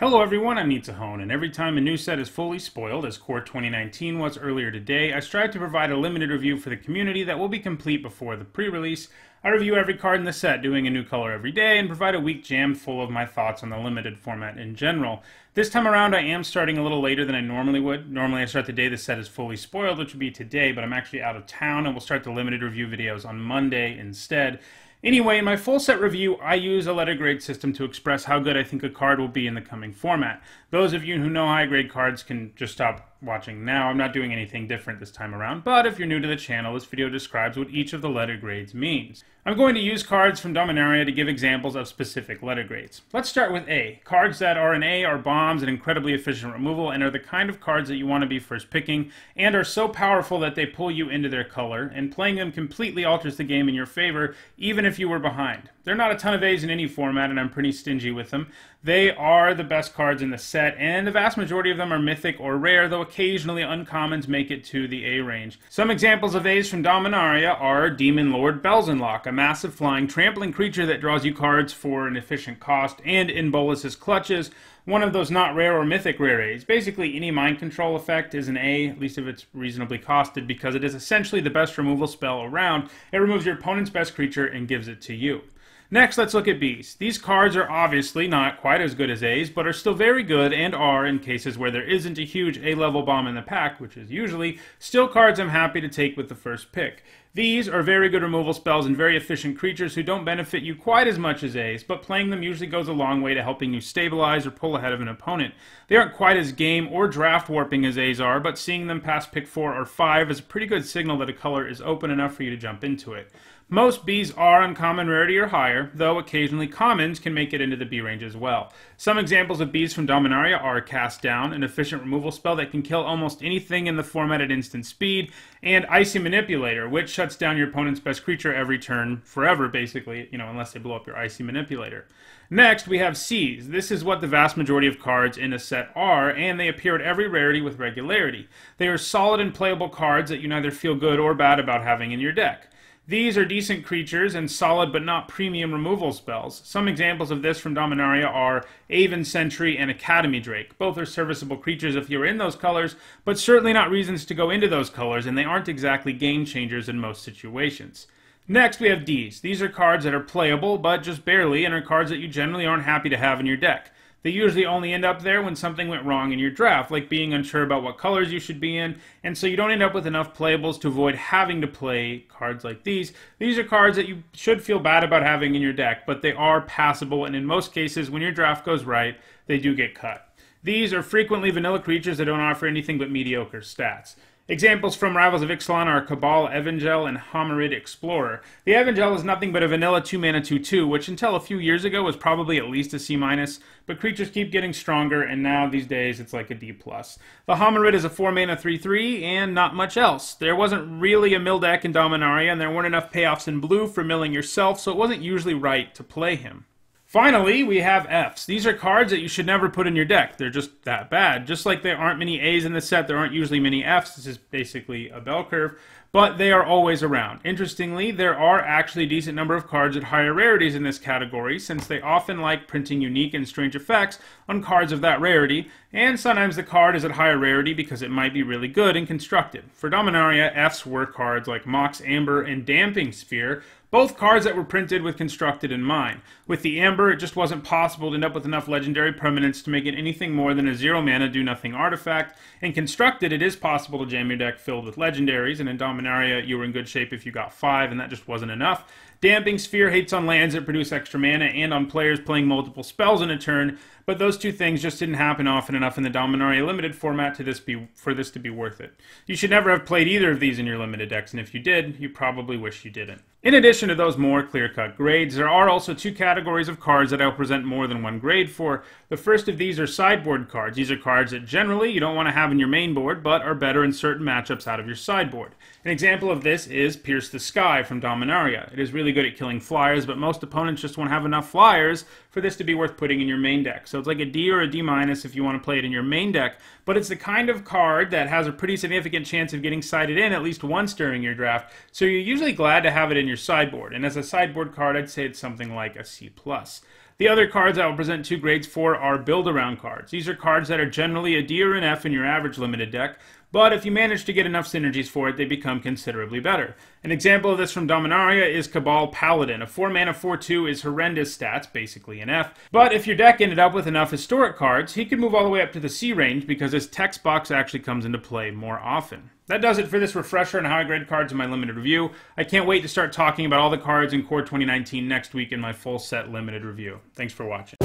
Hello everyone, I'm Nitsahone, and every time a new set is fully spoiled, as Core 2019 was earlier today, I strive to provide a limited review for the community that will be complete before the pre-release. I review every card in the set, doing a new color every day, and provide a week jammed full of my thoughts on the limited format in general. This time around, I am starting a little later than I normally would. Normally I start the day the set is fully spoiled, which would be today, but I'm actually out of town, and we'll start the limited review videos on Monday instead. Anyway, in my full set review, I use a letter grade system to express how good I think a card will be in the coming format. Those of you who know high grade cards can just stop watching now. I'm not doing anything different this time around, but if you're new to the channel, this video describes what each of the letter grades means. I'm going to use cards from Dominaria to give examples of specific letter grades. Let's start with A. Cards that are an A are bombs and incredibly efficient removal and are the kind of cards that you want to be first picking and are so powerful that they pull you into their color, and playing them completely alters the game in your favor even if you were behind. There are not a ton of A's in any format, and I'm pretty stingy with them. They are the best cards in the set, and the vast majority of them are mythic or rare, though occasionally uncommons make it to the A range. Some examples of A's from Dominaria are Demon Lord Belzenlok, a massive flying trampling creature that draws you cards for an efficient cost, and In Bolas's Clutches, one of those not rare or mythic rare A's. Basically, any mind control effect is an A, at least if it's reasonably costed, because it is essentially the best removal spell around. It removes your opponent's best creature and gives it to you. Next, let's look at B's. These cards are obviously not quite as good as A's, but are still very good and are, in cases where there isn't a huge A-level bomb in the pack, which is usually, still cards I'm happy to take with the first pick. These are very good removal spells and very efficient creatures who don't benefit you quite as much as A's, but playing them usually goes a long way to helping you stabilize or pull ahead of an opponent. They aren't quite as game or draft warping as A's are, but seeing them past pick 4 or 5 is a pretty good signal that a color is open enough for you to jump into it. Most B's are uncommon rarity or higher, though occasionally commons can make it into the B range as well. Some examples of B's from Dominaria are Cast Down, an efficient removal spell that can kill almost anything in the format at instant speed, and Icy Manipulator, which shuts down your opponent's best creature every turn, forever basically, unless they blow up your Icy Manipulator. Next, we have C's. This is what the vast majority of cards in a set are, and they appear at every rarity with regularity. They are solid and playable cards that you neither feel good or bad about having in your deck. These are decent creatures and solid but not premium removal spells. Some examples of this from Dominaria are Aven Sentry and Academy Drake. Both are serviceable creatures if you're in those colors, but certainly not reasons to go into those colors, and they aren't exactly game changers in most situations. Next, we have D's. These are cards that are playable, but just barely, and are cards that you generally aren't happy to have in your deck. They usually only end up there when something went wrong in your draft, like being unsure about what colors you should be in, and so you don't end up with enough playables to avoid having to play cards like these. These are cards that you should feel bad about having in your deck, but they are passable, and in most cases, when your draft goes right, they do get cut. These are frequently vanilla creatures that don't offer anything but mediocre stats. Examples from Rivals of Ixalan are Cabal Evangel and Homarid Explorer. The Evangel is nothing but a vanilla 2-mana 2/2, which until a few years ago was probably at least a C-, but creatures keep getting stronger, and now these days it's like a D+. The Homarid is a 4-mana 3/3, and not much else. There wasn't really a mill deck in Dominaria, and there weren't enough payoffs in blue for milling yourself, so it wasn't usually right to play him. Finally, we have F's. These are cards that you should never put in your deck. They're just that bad. Just like there aren't many A's in the set, there aren't usually many F's. This is basically a bell curve, but they are always around. Interestingly, there are actually a decent number of cards at higher rarities in this category, since they often like printing unique and strange effects on cards of that rarity, and sometimes the card is at higher rarity because it might be really good and constructed. For Dominaria, F's were cards like Mox Amber and Damping Sphere, both cards that were printed with constructed in mind. With the Amber, it just wasn't possible to end up with enough legendary permanents to make it anything more than a 0-mana do-nothing artifact. In constructed, it is possible to jam your deck filled with legendaries, and in Dominaria, you were in good shape if you got 5, and that just wasn't enough. Damping Sphere hates on lands that produce extra mana and on players playing multiple spells in a turn, but those two things just didn't happen often enough in the Dominaria limited format for this to be worth it. You should never have played either of these in your limited decks, and if you did, you probably wish you didn't. In addition to those more clear-cut grades, there are also two categories of cards that I'll present more than one grade for. The first of these are sideboard cards. These are cards that generally you don't want to have in your main board, but are better in certain matchups out of your sideboard. An example of this is Pierce the Sky from Dominaria. It is really good at killing flyers, but most opponents just won't have enough flyers for this to be worth putting in your main deck. So it's like a D or a D- if you want to play it in your main deck, but it's the kind of card that has a pretty significant chance of getting sided in at least once during your draft, so you're usually glad to have it in your sideboard, and as a sideboard card, I'd say it's something like a C+. The other cards I will present 2 grades for are build-around cards. These are cards that are generally a D or an F in your average limited deck, but if you manage to get enough synergies for it, they become considerably better. An example of this from Dominaria is Cabal Paladin. A 4-mana 4/2 is horrendous stats, basically an F, but if your deck ended up with enough historic cards, he could move all the way up to the C range because his text box actually comes into play more often. That does it for this refresher on how I grade cards in my limited review. I can't wait to start talking about all the cards in Core 2019 next week in my full set limited review. Thanks for watching.